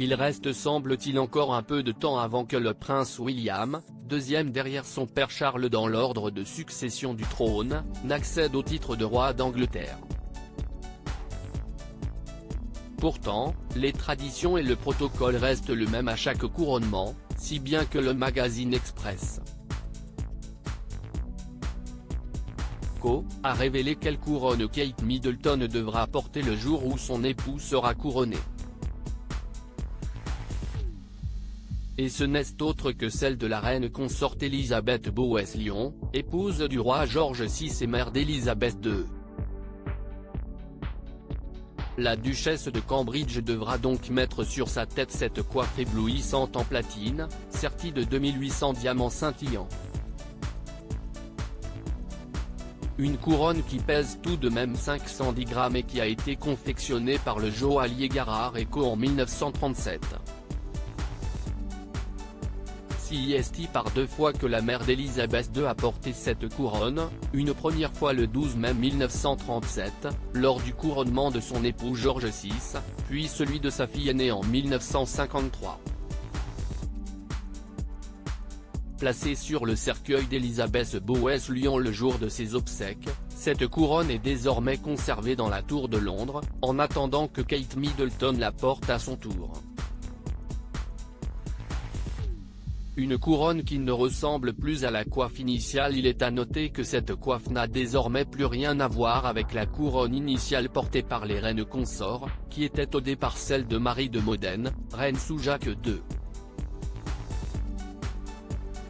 Il reste semble-t-il encore un peu de temps avant que le prince William, deuxième derrière son père Charles dans l'ordre de succession du trône, n'accède au titre de roi d'Angleterre. Pourtant, les traditions et le protocole restent le même à chaque couronnement, si bien que le magazine Express Co. a révélé quelle couronne Kate Middleton devra porter le jour où son époux sera couronné. Et ce n'est autre que celle de la reine consorte Elisabeth Bowes-Lyon, épouse du roi George VI et mère d'Elisabeth II. La duchesse de Cambridge devra donc mettre sur sa tête cette coiffe éblouissante en platine, sertie de 2800 diamants scintillants. Une couronne qui pèse tout de même 510 grammes et qui a été confectionnée par le joaillier Garrard & Co en 1937. Si est par deux fois que la mère d'Elisabeth II a porté cette couronne, une première fois le 12 mai 1937, lors du couronnement de son époux George VI, puis celui de sa fille aînée en 1953. Placée sur le cercueil d'Elisabeth Bowes-Lyon le jour de ses obsèques, cette couronne est désormais conservée dans la Tour de Londres, en attendant que Kate Middleton la porte à son tour. Une couronne qui ne ressemble plus à la coiffe initiale. Il est à noter que cette coiffe n'a désormais plus rien à voir avec la couronne initiale portée par les reines consorts, qui était au départ celle de Marie de Modène, reine sous Jacques II.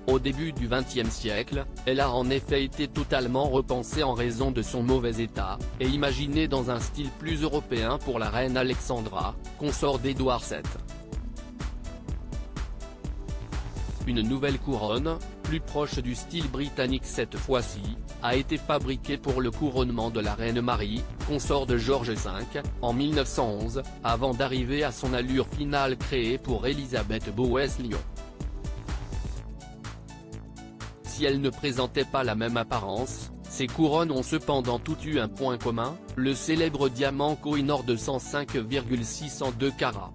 Au début du XXe siècle, elle a en effet été totalement repensée en raison de son mauvais état, et imaginée dans un style plus européen pour la reine Alexandra, consort d'Édouard VII. Une nouvelle couronne, plus proche du style britannique cette fois-ci, a été fabriquée pour le couronnement de la reine Marie, consort de George V, en 1911, avant d'arriver à son allure finale créée pour Elisabeth Bowes-Lyon. Si elles ne présentaient pas la même apparence, ces couronnes ont cependant toutes eu un point commun, le célèbre diamant Koh-i-Noor de 105,602 carats.